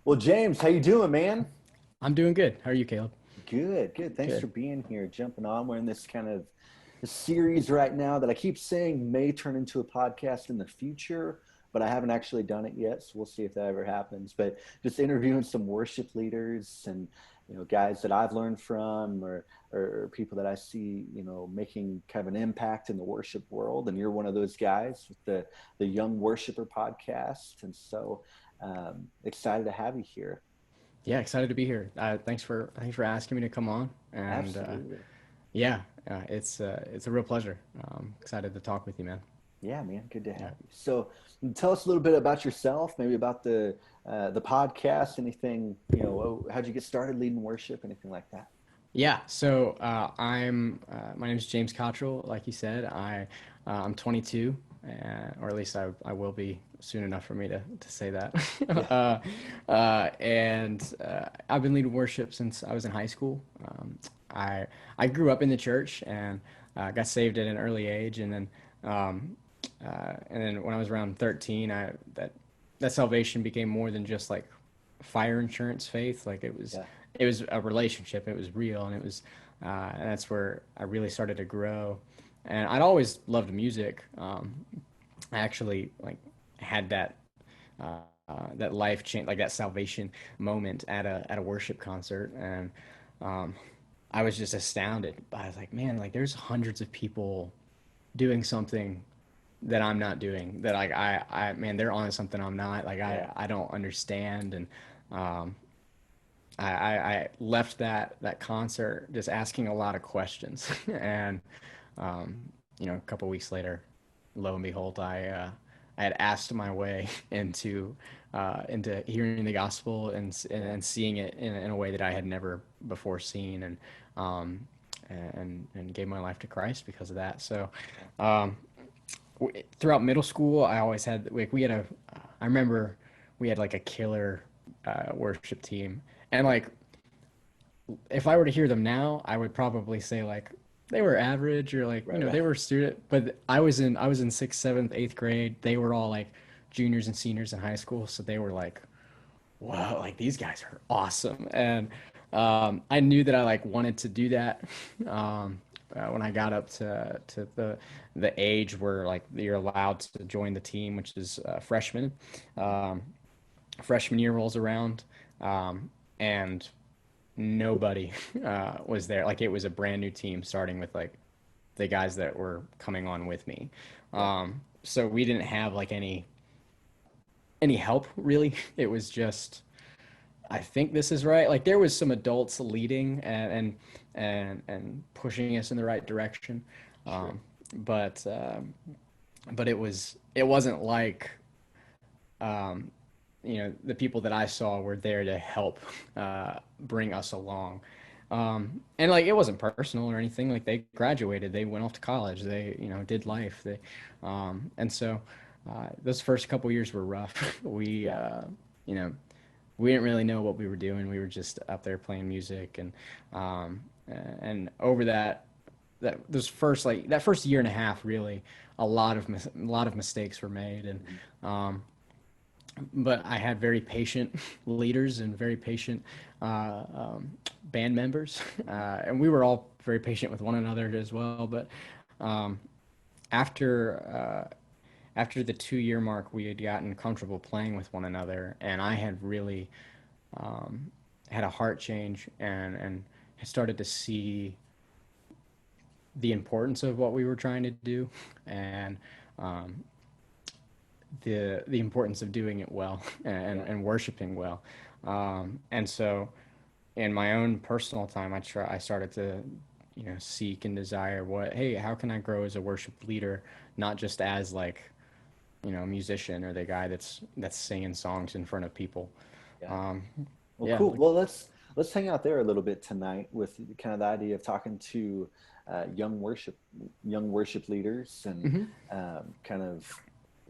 Well, James, how you doing, man? I'm doing good. How are you, Caleb? Good, good. Thanks for Good. being here, jumping on. We're in this kind of a series right now that I keep saying may turn into a podcast in the future, but I haven't actually done it yet, so we'll see if that ever happens. But just interviewing some worship leaders and guys that I've learned from, or people that I see making kind of an impact in the worship world. And you're one of those guys with the Young Worshiper podcast, and so excited to have you here. Yeah, excited to be here. Thanks for asking me to come on. And Absolutely. yeah, it's a real pleasure. Excited to talk with you, man. Yeah, man, good to Yeah. have you. So, tell us a little bit about yourself, maybe about the podcast, anything. How'd you get started leading worship, anything like that? Yeah. So my name is James Cottrell. Like you said, I'm 22, or at least I will be soon enough for me to say that. Yeah, I've been leading worship since I was in high school. I I grew up in the church and got saved at an early age, um, and then when I was around 13, that salvation became more than just like fire insurance faith. Like yeah, it was a relationship. It was real, and and that's where I really started to grow. And I'd always loved music. I actually like had that life change, like that salvation moment at a worship concert, and um, I was just astounded. I was like, man, like there's hundreds of people doing something that I'm not doing. That like man, they're on something I'm not. Like yeah, I don't understand, and um, I left that concert just asking a lot of questions, and um, a couple weeks later, lo and behold, I had asked my way into hearing the gospel yeah, and seeing it in a way that I had never before seen, um, and gave my life to Christ because of that. So yeah, um, throughout middle school, I always had like we had a I remember we had like a killer worship team, and like if I were to hear them now, I would probably say like they were average or like right, they right, were student. But I was in sixth, seventh, eighth grade. They were all like juniors and seniors in high school, so they were like, "Wow, like these guys are awesome." And I knew that I like wanted to do that. When I got up to the age where like you're allowed to join the team, which is freshman. Um, Freshman year rolls around, and nobody was there. Like it was a brand new team starting with like the guys that were coming on with me. yeah, So we didn't have like any help really. It was just I think this is right. Like there was some adults leading and pushing us in the right direction. sure, Um, but it wasn't like um, the people that I saw were there to help bring us along. And like it wasn't personal or anything. Like they graduated, they went off to college, they did life. And so those first couple years were rough. yeah, You know, we didn't really know what we were doing. We were just up there playing music, um, and over that first year and a half, really, a lot of mistakes were made, and mhm, um, but I had very patient leaders and very patient band members, and we were all very patient with one another as well. But um, after after the 2 year mark, we had gotten comfortable playing with one another, and I had really um, had a heart change and had started to see the importance of what we were trying to do, and um, the importance of doing it well yeah, and worshiping well. And so in my own personal time, I started to seek and desire hey, how can I grow as a worship leader, not just as like a musician or the guy that's singing songs in front of people. yeah. um, Well, yeah, cool. Well, let's hang out there a little bit tonight with kind of the idea of talking to uh, young worship young worship leaders and hmm kind of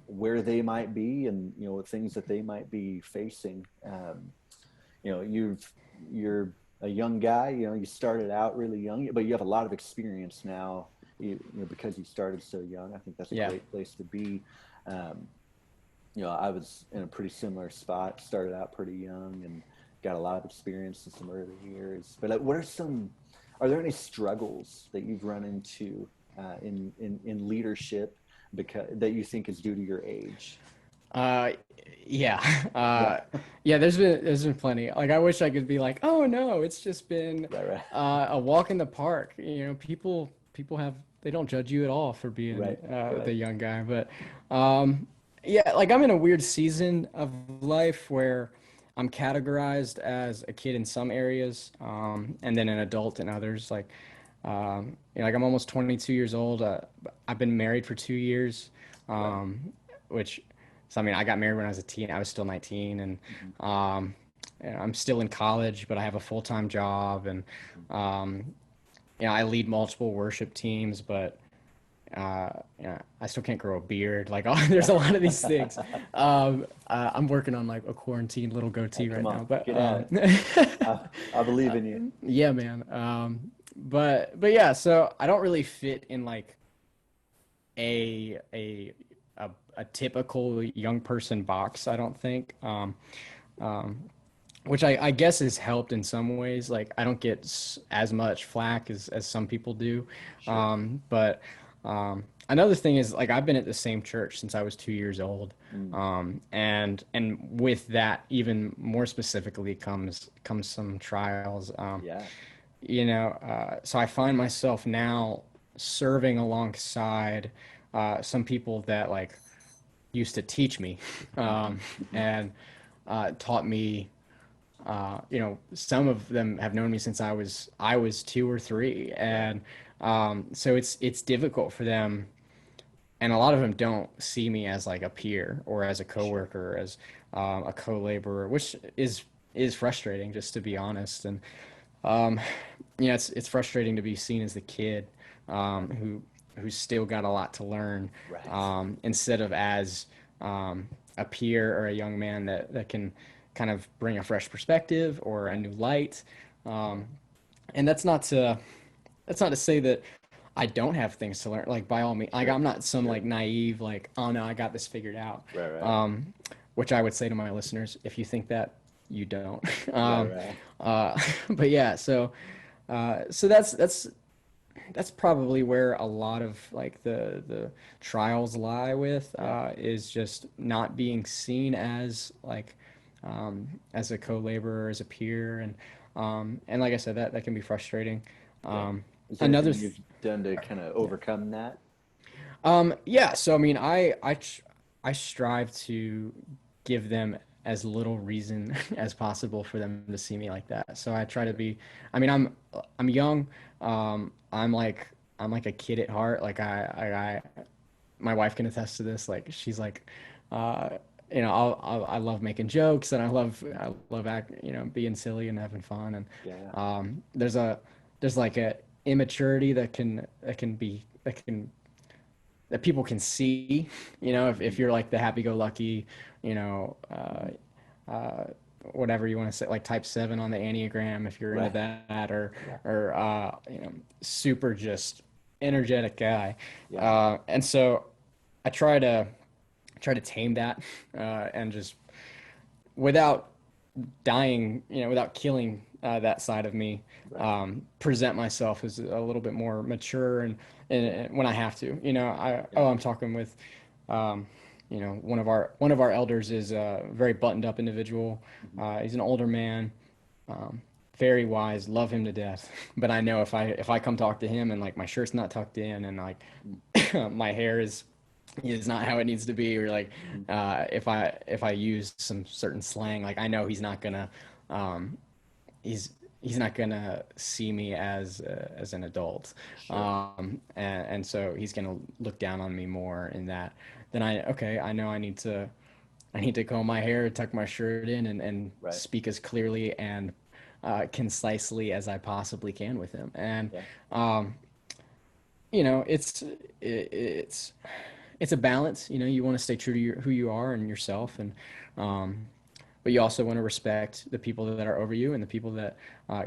where they might be and things that they might be facing. You're a young guy. You started out really young, but you have a lot of experience now. Because you started so young. I think that's a yeah, great place to be. Um, I was in a pretty similar spot. Started out pretty young and got a lot of experience in some early years. But are there any struggles that you've run into in leadership because that you think is due to your age? Uh, yeah, Yeah, yeah. There's been plenty. Like I wish I could be like, oh no, it's just been right, right, a walk in the park. People have they don't judge you at all for being right, the right, young guy. But yeah, like I'm in a weird season of life where I'm categorized as a kid in some areas, and then an adult in others. Like I'm almost 22 years old. I've been married for 2 years, right. which, so I mean, I got married when I was a teen. I was still 19, and Hmm. um, I'm still in college, but I have a full-time job, and Hmm. um, I lead multiple worship teams, but I still can't grow a beard. Like, there's a lot of these things. I'm working on like a quarantine little Hey, goatee come right on, now, but get at it. I believe in you. yeah, man. But yeah, so I don't really fit in like a a a typical young person box, I don't think. Um, which I guess has helped in some ways. Like I don't get as much flack as some people do. Sure. But another thing is like I've been at the same church since I was 2 years old. Mm, And with that, even more specifically comes some trials. yeah. So I find myself now serving alongside some people that like used to teach me, Hmm. um, Hmm. and taught me. Some of them have known me since I was 2 or 3, Right. and so it's difficult for them, and a lot of them don't see me as like a peer or as a Sure. coworker, as a co-laborer, which is frustrating, just to be honest. And um, it's frustrating to be seen as the kid who's still got a lot to learn, Right. instead of as a peer or a young man that can kind of bring a fresh perspective or a Right. new light. Right. Um, and that's not to say that I don't have things to learn. Like by all means, like Sure. I'm not some Sure. like naive like, oh no, I got this figured out. Right. Right. Um, which I would say to my listeners, if you think that, you don't. Right. um, Right. uh, but yeah, so that's probably where a lot of like the trials lie with, Yeah. is just not being seen as like as a co-laborer, as a peer, and like I said, that can be frustrating. Yeah. Um, Is there another anything th- you've done to kind of overcome that? Yeah, so I mean, I strive to give them as little reason as possible for them to see me like that. So I try to Sure. be. I mean, I'm young. I'm like a kid at heart. Like my wife can attest to this. Like she's like, uh, I love making jokes, and Mhm. I love being silly and having fun. And Yeah. there's there's like a immaturity that people can see, Hmm. if you're like the happy-go-lucky, you know, Hmm. uh, whatever you want to say, like type 7 on the Enneagram, if you're into Right. that, Yeah. or super just energetic guy. Yeah. And so I try to tame that, and just without dying, without killing that side of me, Right. present myself as a little bit more mature, Yeah. and when I have to, Yeah. I'm talking with, um, one of our elders is a very buttoned up individual. Hmm. He's an older man, um, very wise, love him to death. But I know if I come talk to him and like my shirt's not tucked in and like Hmm. my hair is not how it needs to be, or like Hmm. if I use some certain slang, like I know um, he's he's not gonna see me as an adult, Sure. and so he's gonna look down on me more in that. Then I know I need to comb my hair, tuck my shirt in, and Right. speak as clearly and concisely as I possibly can with him. And Yeah. um, you know, it's it's it's a balance. You want to stay true to who you are and yourself, and um, but you also want to respect the people that are over you and the people that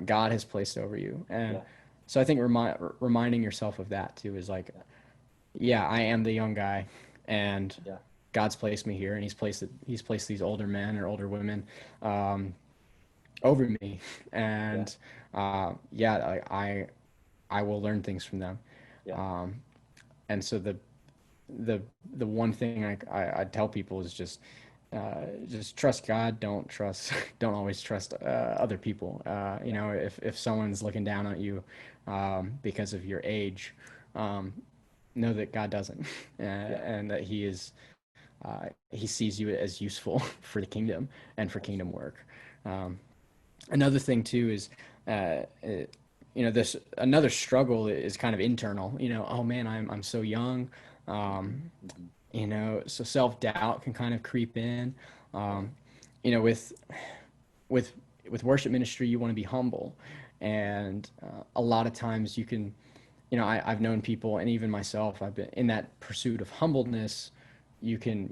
God has placed over you. And Yeah. so I think reminding yourself of that too is like, Yeah. yeah, I am the young guy, and Yeah. God's placed me here, and he's placed these older men or older women over me, Yeah. and yeah, I will learn things from them. Yeah. Um, and so the the one thing I tell people is just trust God. Don't trust don't always trust other people. You Yeah. know, if someone's looking down on you because of your age, um, know that God doesn't, Yeah. and that He sees you as useful for the kingdom and for kingdom Absolutely. work. Um, Another thing too is you know, this another struggle is kind of internal. You know, oh man, I'm so young. Hmm. Um, Hmm. you know, so self doubt can kind of creep in. Yeah. Um, you know, with with worship ministry, you want to be humble, and a lot of times you can, you know, I've known people, and even myself, I've been in that pursuit of humbleness. You can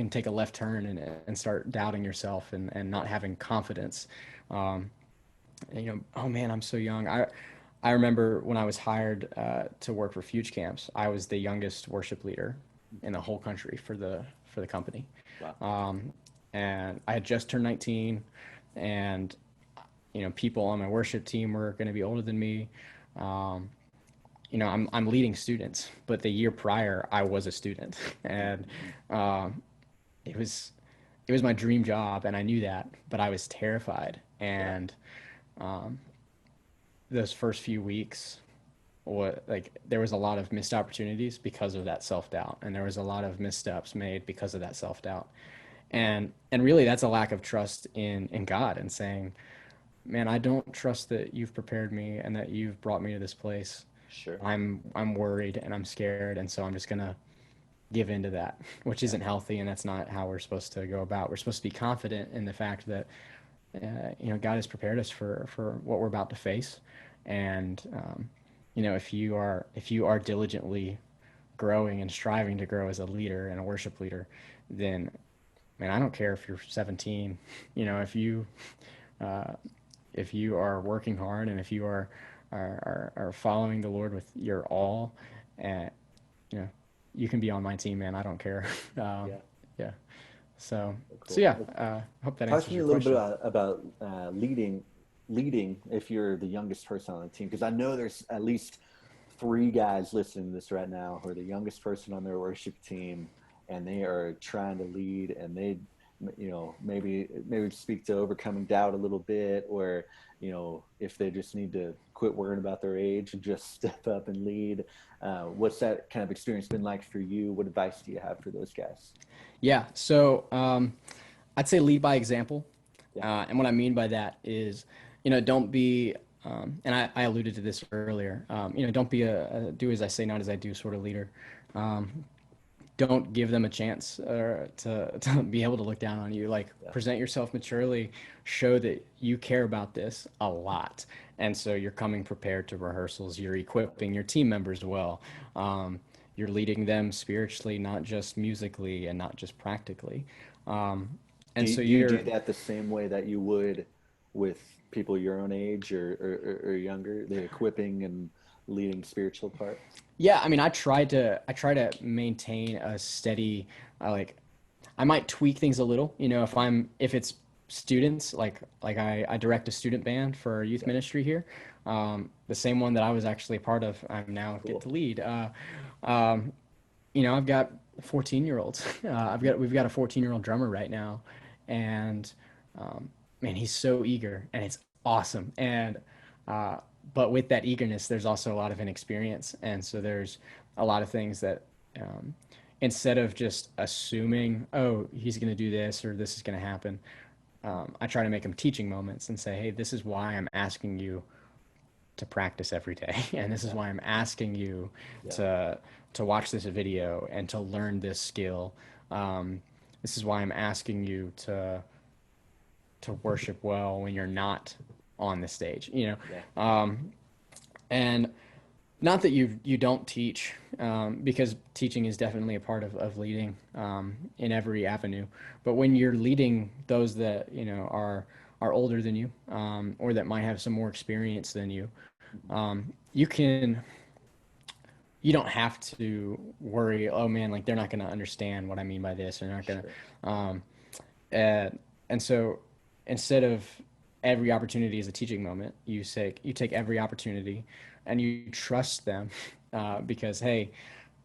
take a left turn and start doubting yourself and not Yeah. having confidence. Um, and, you know, oh man, I'm so young. I remember when I was hired to work for Fuge Camps, I was the youngest worship leader in the Hmm. whole country for the company. Wow. Um, and I had just turned 19, and you know, people on my worship team were going to be older than me. Um, you know, I'm leading students, but the year prior I was a student, and Hmm. um, it was it was my dream job, and I knew that, but I was terrified. Yeah. And um, those first few weeks, what like there was a lot of missed opportunities because of that self doubt, and there was a lot of missteps made because of that self doubt, Yeah. and really that's a lack of trust in God and saying, man, I don't trust that you've prepared me and that you've brought me to this place. Sure. I'm worried and I'm scared, and so I'm just gonna give into that, which Yeah. isn't healthy, and that's not how we're supposed to go about. We're supposed to be confident in the fact that you know, God has prepared us for what we're about to face, and you know, if you are diligently growing and striving to grow as a leader and a worship leader, then man, I don't care if you're 17. You know, uh, if you are working hard and if you are following the Lord with your all, and you know, you can be on my team, man. I don't care. um, Yeah. yeah. So so Cool. yeah. Well, Hope that talk to answers me a your little bit question. about leading if you're the youngest person on the team, because I know there's at least three guys listening to this right now who are the youngest person on their worship team, and they are trying to lead, and they, you know, maybe speak to overcoming doubt a little bit, or you know, if they just need to quit worrying about their age and just step up and lead. What's that kind of experience been like for you? What advice do you have for those guys? Yeah. So I'd say lead by example. Yeah. And what I mean by that is, you know, don't be, and I alluded to this earlier, you know, don't be a do as I say, not as I do sort of leader. Um, don't give them a chance to be able to look down on you. Like, Yeah. present yourself maturely, show that you care about this a lot. And so you're coming prepared to rehearsals, you're equipping your team members well. Um, you're leading them spiritually, not just musically and not just practically. Um, Do and you, so do you do you're that the same way that you would with people your own age or younger, the equipping and leading spiritual part? Yeah, I mean, I try to maintain a steady, like, I might tweak things a little, you know, if it's students, like I direct a student band for our youth Yeah. ministry here, the same one that I was actually a part of. I'm now get Cool. to lead. Um, you know, I've got 14-year-olds. We've got a 14-year-old drummer right now, and um, man, he's so eager, and it's awesome. And uh, but with that eagerness, there's also a lot of inexperience, and so there's a lot of things that um, instead of just assuming, oh, he's going to do this or this is going to happen, I try to make him teaching moments and say, hey, this is why I'm asking you to practice every day, and this is Yeah. why I'm asking you Yeah. to to watch this video and to learn this skill. Um, this is why I'm asking you to worship well when you're not on the stage. You Yeah. know, and not that you don't teach, because teaching is definitely a part of leading in every avenue. But when you're leading those that you know are older than you, or that might have some more experience than you, Hmm. you can you don't have to worry, oh man, like they're not going to understand what I mean by this. They're not going Sure. to, and so instead of every opportunity as a teaching moment, you take every opportunity and you trust them, because, hey,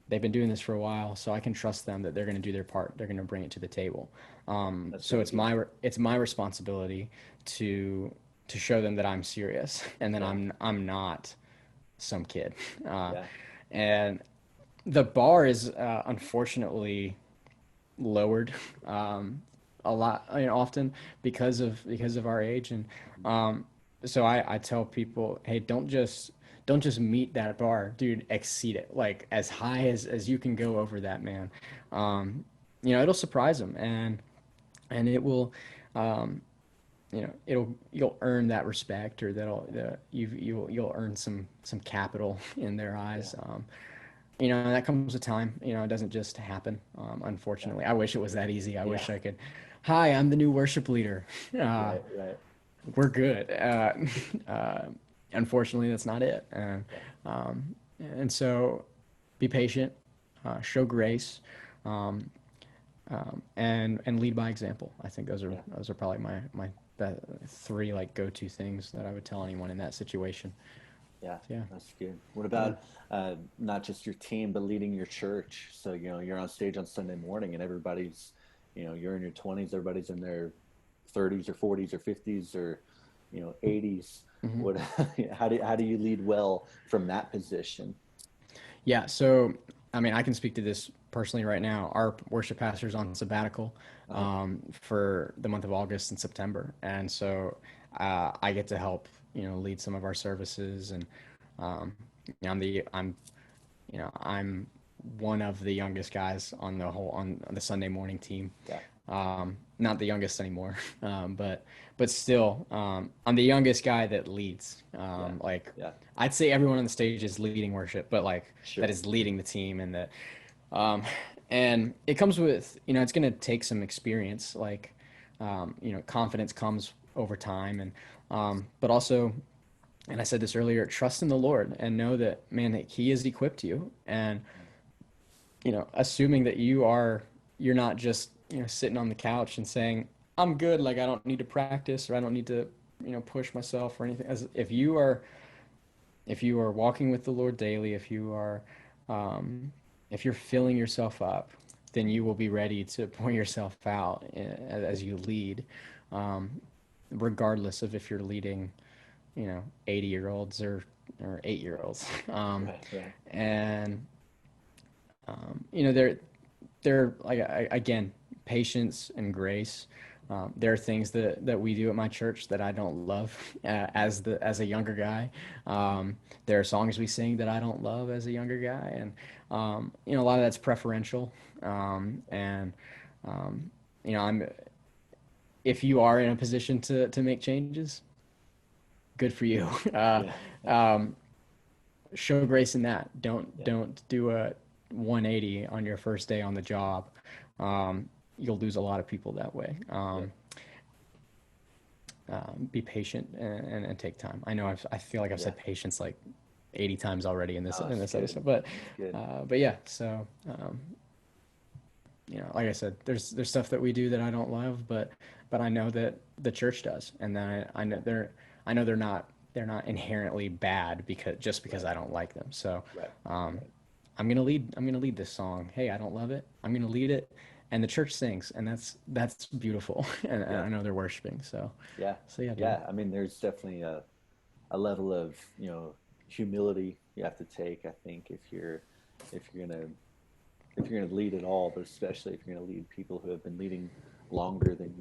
they've been doing this for a while, so I can trust them that they're going to do their part. They're going to bring it to the table. Yeah, that's So really good. it's my responsibility to show them that I'm serious and that Yeah, I'm not some kid. Uh, yeah, and the bar is, unfortunately, lowered, a lot, often because of our age. And mhm, so I tell people, hey, don't just meet that bar, dude, exceed it, like as high as you can go over that, man. It'll surprise them, and it will, um, you'll earn that respect, or you'll earn some capital in their yeah, eyes. That comes with time. It doesn't just happen. yeah. Unfortunately, I wish it was that easy. I Yeah, wish I could. Hi, I'm the new worship leader. Uh, right, right. we're good. Uh, Unfortunately, that's not it. Yeah, And so, be patient, show grace, um, and lead by example. I think yeah. those are probably my three, like, go-to things that I would tell anyone in that situation. Yeah, So, yeah, that's good. What yeah. about not just your team, but leading your church? So, you're on stage on Sunday morning and everybody's, you're in your 20s, everybody's in their 30s or 40s or 50s or, 80s. Mhm. What, how do you lead well from that position? Yeah, so I mean, I can speak to this personally right now. Our worship pastor's on sabbatical, Uh-huh. for the month of August and September, and so I get to help, lead some of our services, and um, I'm one of the youngest guys on the Sunday morning team. Yeah, Not the youngest anymore, but still, I'm the youngest guy that leads. yeah, Like, yeah, I'd say everyone on the stage is leading worship, but like that sure. is leading the team, and that, um, and it comes with, it's going to take some experience. Like, confidence comes over time, and but also, and I said this earlier, trust in the Lord and know that, man, that He has equipped you, and assuming that you're not just, sitting on the couch and saying, I'm good, like I don't need to practice, or I don't need to, push myself or anything. As if you are walking with the Lord daily, um, if you're filling yourself up, then you will be ready to pour yourself out, as you lead, um, regardless of if you're leading, 80-year-olds or 8-year-olds. Right, right. And they're like, again, patience and grace. There are things that we do at my church that I don't love, as a younger guy. There are songs we sing that I don't love as a younger guy, and a lot of that's preferential. And I'm if you are in a position to make changes, good for you. Yeah, yeah, Um, Show grace in that. yeah, Don't do a 180 on your first day on the job. You'll lose a lot of people that way. yeah, Be patient, and take time. I feel like I've yeah. said patience like 80 times already in No, it's this good. episode, It's good. but yeah. So, like I said, there's stuff that we do that I don't love, but I know that the church does, and then Yeah, I know they're not inherently bad because right, I don't like them. So, right, um, right. I'm gonna lead this song. Hey, I don't love it. I'm gonna lead it, and the church sings, and that's beautiful. And Yeah, I know they're worshiping. So, yeah, yeah, dude. yeah. I mean, there's definitely a level of humility you have to take. I think if you're gonna if you're gonna lead at all, but especially if you're gonna lead people who have been leading longer than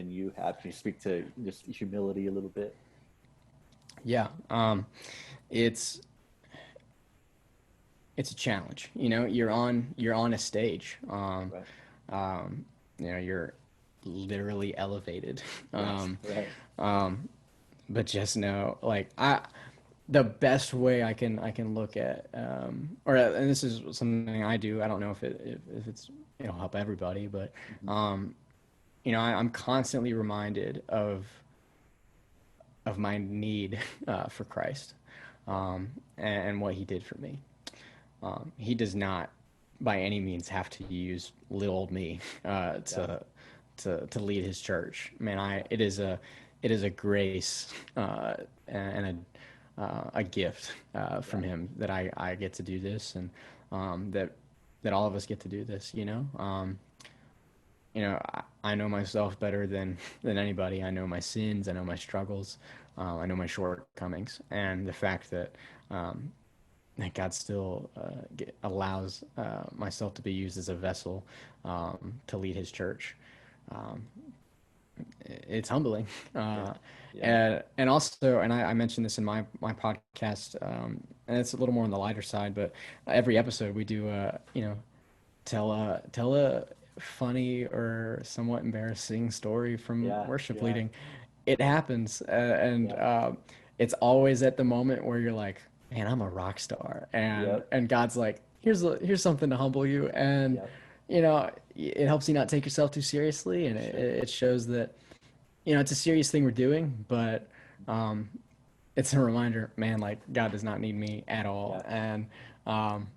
you have. Can you speak to just humility a little bit? Yeah. It's it's a challenge. You're on a stage. Right, Um, you're literally elevated. right, Um, right. but just know, like, the best way I can look at, and this is something I do. I don't know if it's, it'll help everybody, but Hmm. um, I'm constantly reminded of my need, for Christ, Yeah, and what He did for me. he does not by any means have to use little old me Yeah. to lead his church. Man, it is a grace and a gift Yeah. from him that I get to do this, and that all of us get to do this. I know myself better than anybody. I know my sins. I know my struggles. I know my shortcomings, and the fact um, that God still allows myself to be used as a vessel to lead His church. Um, it's humbling, Yeah. Yeah. and also, and I mentioned this in my podcast, and it's a little more on the lighter side, but every episode we do, tell a funny or somewhat embarrassing story from Yeah. worship Yeah. leading. It happens, and Yeah. it's always at the moment where you're like, "Man, I'm a rock star," and Yep. God's like, "Here's something to humble you," and Yep. it helps you not take yourself too seriously, and For sure. it shows that it's a serious thing we're doing, but um, it's a reminder, man, like God does not need me at all, Yeah. and um,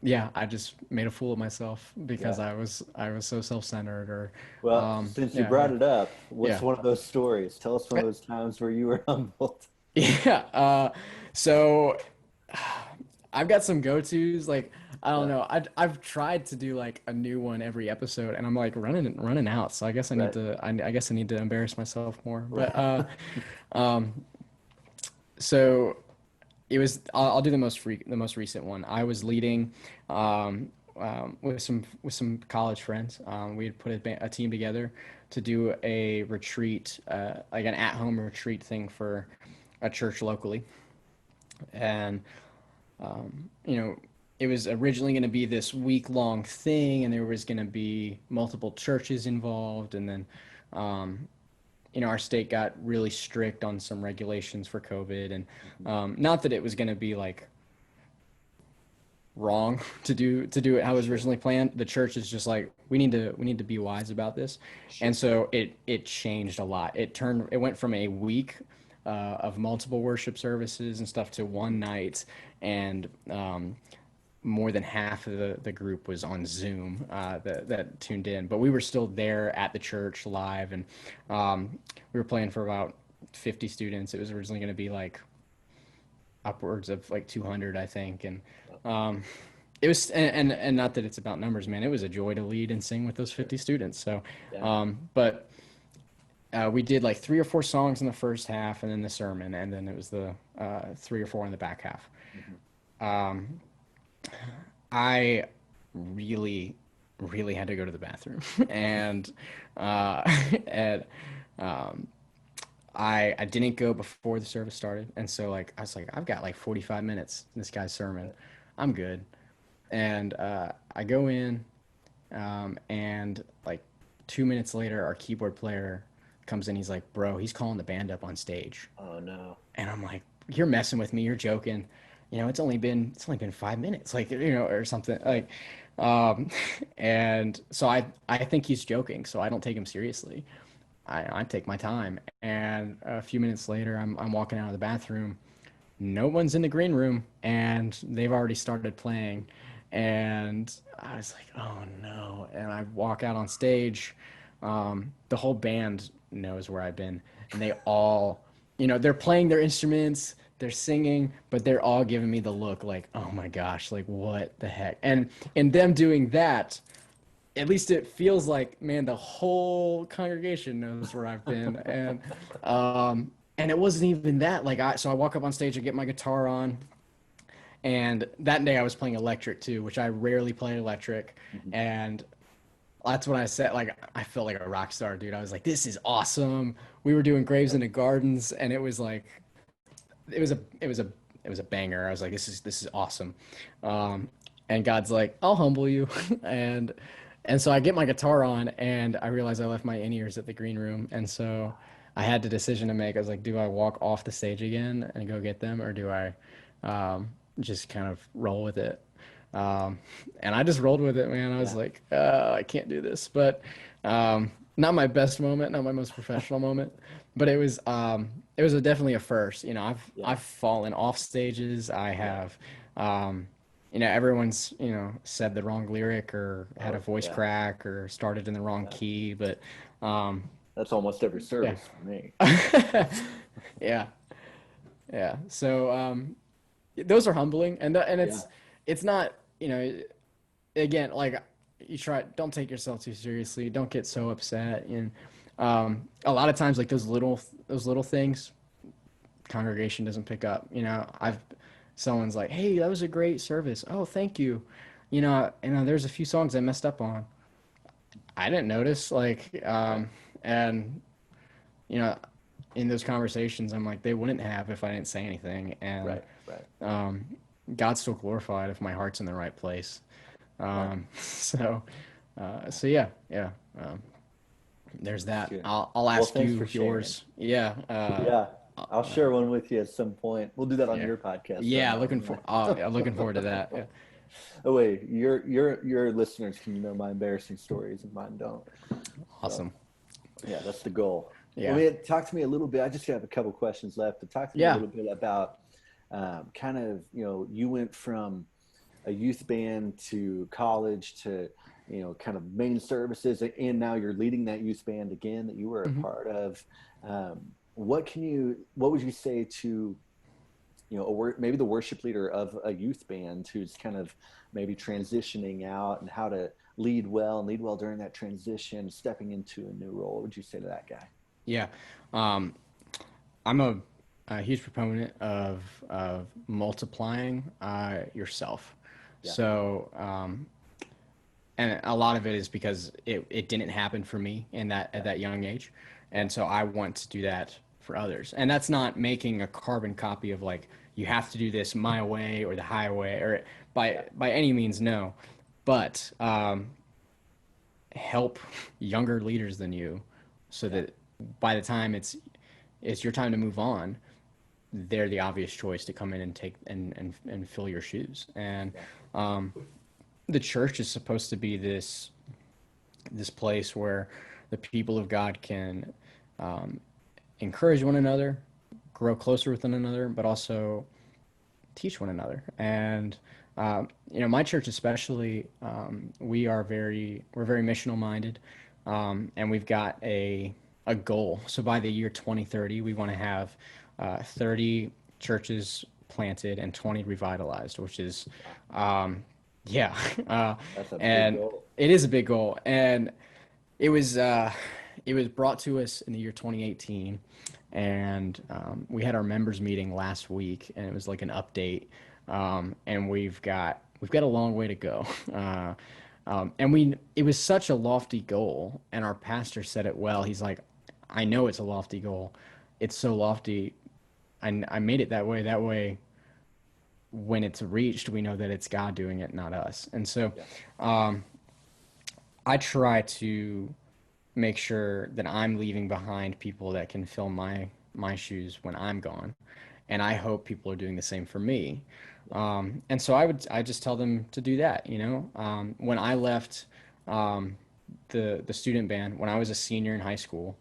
yeah, I just made a fool of myself because Yeah. I was so self-centered or Well, since you yeah, brought yeah. it up, what's Yeah. one of those stories? Tell us one of those times where you were humbled. Yeah. So I've got some go-tos. Like, I don't Yeah. know. I've tried to do like a new one every episode, and I'm like running out. So I guess Right. I guess I need to embarrass myself more. But Right. um, so it was. I'll do the most recent one. I was leading with some college friends. We had put a team together to do a retreat, like an at-home retreat thing for a church locally, and you know, it was originally going to be this week-long thing, and there was going to be multiple churches involved, and then our state got really strict on some regulations for COVID, and Mhm. not that it was going to be like wrong to do it how it was Sure. originally planned. The church is just like we need to be wise about this, and Sure. so it changed a lot. It went from a week of multiple worship services and stuff to one night, and more than half of the group was on Zoom that tuned in, but we were still there at the church live, and we were playing for about 50 students. It was originally going to be like upwards of like 200, I think, and um, it was and not that it's about numbers, man. It was a joy to lead and sing with those Sure. 50 students. So, Yeah. but we did like 3 or 4 songs in the first half, and then the sermon, and then it was the 3 or 4 in the back half. Hmm. Um, I really, really had to go to the bathroom, and uh, and um, I didn't go before the service started, and so like I was like, I've got like 45 minutes in this guy's sermon, Right. I'm good, and I go in, and like 2 minutes later, our keyboard player comes in. He's like, "Bro, he's calling the band up on stage," Oh no. and I'm like, "You're messing with me. You're joking." It's only been 5 minutes, like or something Right. like, um, and so I think he's joking, so I don't take him seriously. I take my time, and a few minutes later, I'm walking out of the bathroom. No one's in the green room, and they've already started playing, and I was like, oh no! And I walk out on stage. The whole band knows where I've been, and they all, they're playing their instruments, they're singing, but they're all giving me the look like, oh my gosh, like what the heck? And in them doing that, at least it feels like, man, the whole congregation knows where I've been, and it wasn't even that. Like so I walk up on stage, I get my guitar on, and that day I was playing electric too, which I rarely play electric, Hmm. and that's when I said, like, I felt like a rock star, dude. I was like, this is awesome. We were doing Graves in Yep. the Gardens, and it was like, it was a, it was a, it was a banger. I was like, this is awesome. Um, and God's like, I'll humble you, and so I get my guitar on, and I realize I left my in ears at the green room, and so I had the decision to make. I was like, do I walk off the stage again and go get them, or do I just kind of roll with it? Um, and I just rolled with it, man. I was Yeah. like, I can't do this, but not my best moment, not my most professional moment, but it was definitely a first. I've Yeah. fallen off stages. I Yeah. have, um, everyone's, said the wrong lyric or had a Oh voice yeah, crack or started in the wrong yeah. key, but um, That's almost every yeah. service for me. Yeah. Yeah. So those are humbling, and Yeah, it's not, again, like, you try, don't take yourself too seriously, don't get so upset. And a lot of times, like, those little things, congregation doesn't pick up. I've Someone's like, hey, that was a great service, oh, thank you. There's a few songs I messed up on, I didn't notice, like, right, and you know in those conversations, I'm like, they wouldn't have if I didn't say anything. And right, right, um, God's still glorified if my heart's in the right place. right. So yeah, yeah. Um, there's That's that. good. I'll Well, ask thanks for you sharing. yours. Yeah. Yeah, I'll share one with you at some point. We'll do that on Yeah. your podcast, though, Yeah. not on mine. Yeah, looking forward to that. Yeah. Oh wait, your listeners can know my embarrassing stories and mine don't. So Awesome. yeah, that's the goal. Well, Yeah. man, talk to me a little bit. I just have a couple questions left, but talk to me a Yeah. little bit about kind of, you went from a youth band to college to, kind of main services, and now you're leading that youth band again that you were a Hmm. part of. What would you say to, maybe the worship leader of a youth band who's kind of maybe transitioning out, and how to lead well during that transition, stepping into a new role? What would you say to that guy? Yeah. Um, I'm a huge proponent of multiplying yourself. Yeah, So, and a lot of it is because it didn't happen for me in that at yeah, that young age, yeah, and so I want to do that for others. And that's not making a carbon copy of, like, you have to do this my way or the highway, or yeah, by any means, no. But help younger leaders than you, so yeah, that by the time it's your time to move on, they're the obvious choice to come in and take and fill your shoes. And yeah, um, the church is supposed to be this place where the people of God can um, encourage one another, grow closer with one another, but also teach one another. And my church especially, we're very missional minded, and we've got a goal. So by the year 2030, we want to have 30 churches planted and 20 revitalized, which is wow, um, yeah, that's a big and goal. it is a big goal. And it was uh, it was brought to us in the year 2018, and we had our members meeting last week, and it was like an update. And we've got a long way to go. And it was such a lofty goal, and our pastor said it well. He's like, I know it's a lofty goal. It's so lofty. I made it that way. That way, when it's reached, we know that it's God doing it, not us. And so, Yeah, um, I try to make sure that I'm leaving behind people that can fill my shoes when I'm gone, and I hope people are doing the same for me. yeah, And so I just tell them to do that. When I left the student band when I was a senior in high school,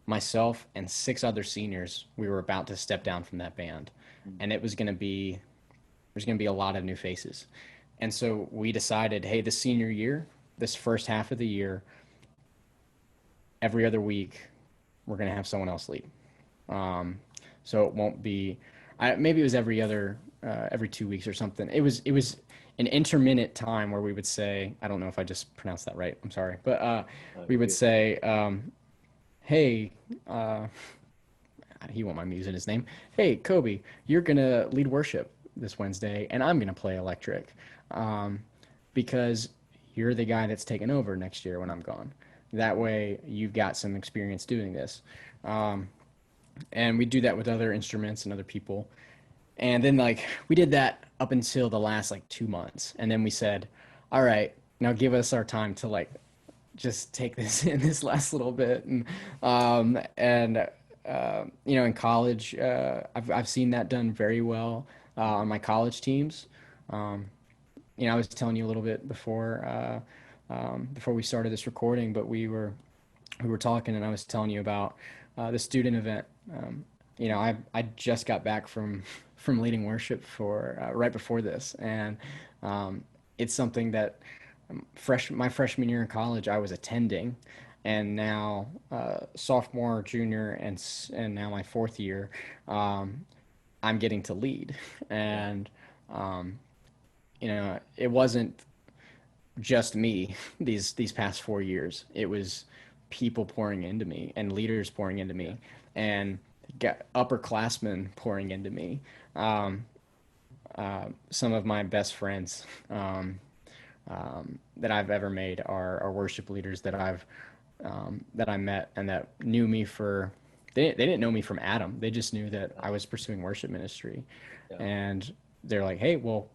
myself and six other seniors, we were about to step down from that band, mm, and there's going to be a lot of new faces. And so we decided, hey, this senior year, this first half of the year, every other week, we're going to have someone else lead. Um, so it won't be, maybe it was every 2 weeks or something. It was an intermittent time where we would say, I don't know if I just pronounced that right. I'm sorry, but oh, we you're would good. say, hey, he won't mind me using his name. Hey, Kobe, you're gonna lead worship this Wednesday, and I'm gonna play electric, um, because you're the guy that's taking over next year when I'm gone. That Mm-hmm. way, you've got some experience doing this. Um, and we do that with other instruments and other people. And then, like, we did that up until the last, like, 2 months, and then we said, all right, now give us our time to, like, just take this in this last little bit. And in college, I've seen that done very well Mm-hmm. on my college teams. um, I was telling you a little bit before we started this recording, but we were talking, and I was telling you about the student event. I just got back from leading worship for right before this, and it's something that my freshman year in college I was attending, and now sophomore, junior, and now my fourth year, I'm getting to lead, Yeah. and um, it wasn't just me these past 4 years. It was people pouring into me and leaders pouring into Yeah. me and upperclassmen pouring into me. Um, some of my best friends that I've ever made are worship leaders that I met and that knew me for they didn't know me from Adam. They just knew that I was pursuing worship ministry, Yeah. and they're like, "Hey, well,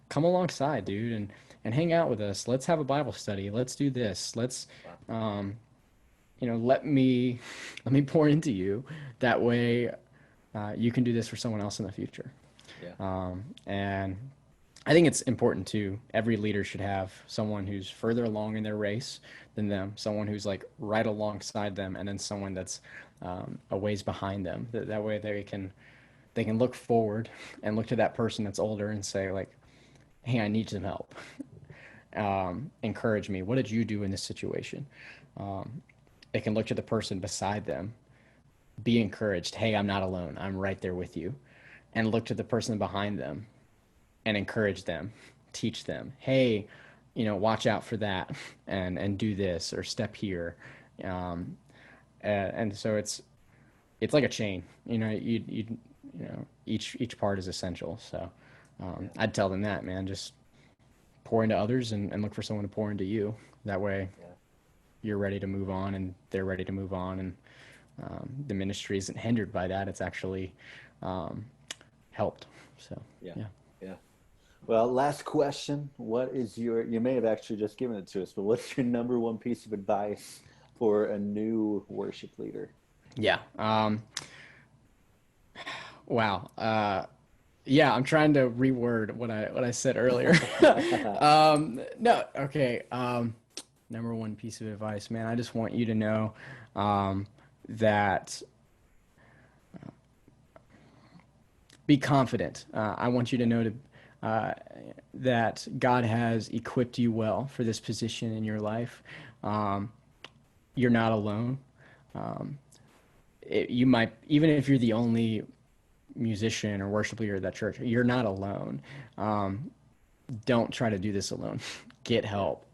come alongside, dude, and hang out with us. Let's have a Bible study. Let's do this. Let's, Wow. um, let me let me pour into you. That way, you can do this for someone else in the future." Yeah. And I think it's important too. Every leader should have someone who's further along in their race than them, someone who's like right alongside them, and then someone that's a ways behind them. That way they can look forward and look to that person that's older and say like, "Hey, I need some help. Encourage me. What did you do in this situation?" They can look to the person beside them, be encouraged. "Hey, I'm not alone. I'm right there with you." And look to the person behind them and encourage them, teach them, "Hey, watch out for that, and do this or step here." Um, and so it's like a chain. Each part is essential. So Yeah. I'd tell them that, man, just pour into others and look for someone to pour into you. That way Yeah. you're ready to move on and they're ready to move on, and the ministry isn't hindered by that. It's actually um, helped. So Yeah. yeah. Yeah. Well, last question. What is you may have actually just given it to us, but what's your number one piece of advice for a new worship leader? Yeah. Wow. Yeah, I'm trying to reword what I said earlier. No, okay. Number one piece of advice, man. I just want you to know that be confident. I want you to know that God has equipped you well for this position in your life. Um, you're not alone. You might, even if you're the only musician or worship leader at that church, you're not alone. Don't try to do this alone. Get Yeah. help.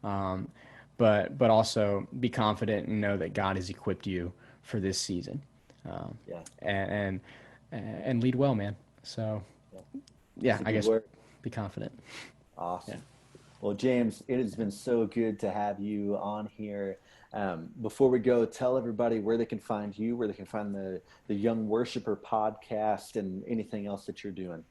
Um, but also be confident and know that God has equipped you for this season. Um, Yeah. and, and lead well, man. So Yeah. yeah, That's a I good guess word. be confident. Yeah. Awesome. Well, James, it has been so good to have you on here. Before we go, tell everybody where they can find you, where they can find the Young Worshipper podcast, and anything else that you're doing.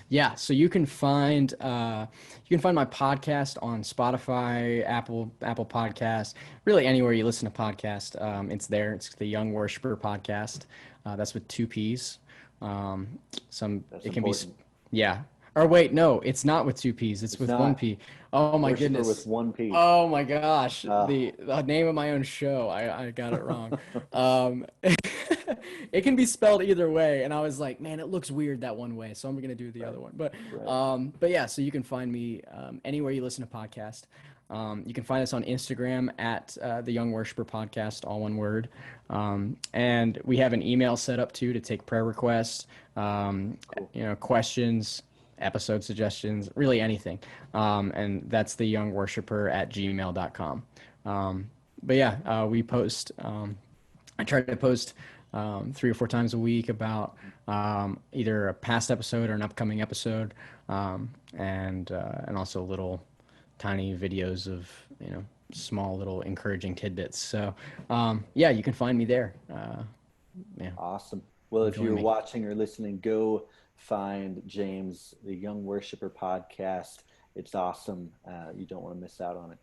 Yeah, so you can find my podcast on Spotify, Apple Podcast, really anywhere you listen to podcast. It's there. It's the Young Worshipper podcast. That's with two P's. Um, That's it can be, important. yeah. Or wait, no, it's not with two P's. It's It's with one not P. Oh my Worshipper with goodness. one P. Oh my gosh, Uh, the name of my own show. I got it wrong. Um, it can be spelled either way, and I was like, man, it looks weird that one way, so I'm gonna do the right. other one. Right. But yeah, so you can find me anywhere you listen to podcast. You can find us on Instagram at the Young Worshipper Podcast, all one word. And we have an email set up too to take prayer requests, Cool. questions, episode suggestions, really anything. And that's the Young Worshipper at gmail.com. But yeah, we post. I try to post 3 or 4 times a week about either a past episode or an upcoming episode, and also little tiny videos of small little encouraging tidbits. So yeah, you can find me there. Yeah, Awesome. Well, if join you're me. watching or listening, go find James, the Young Worshipper podcast. It's awesome. You don't want to miss out on it.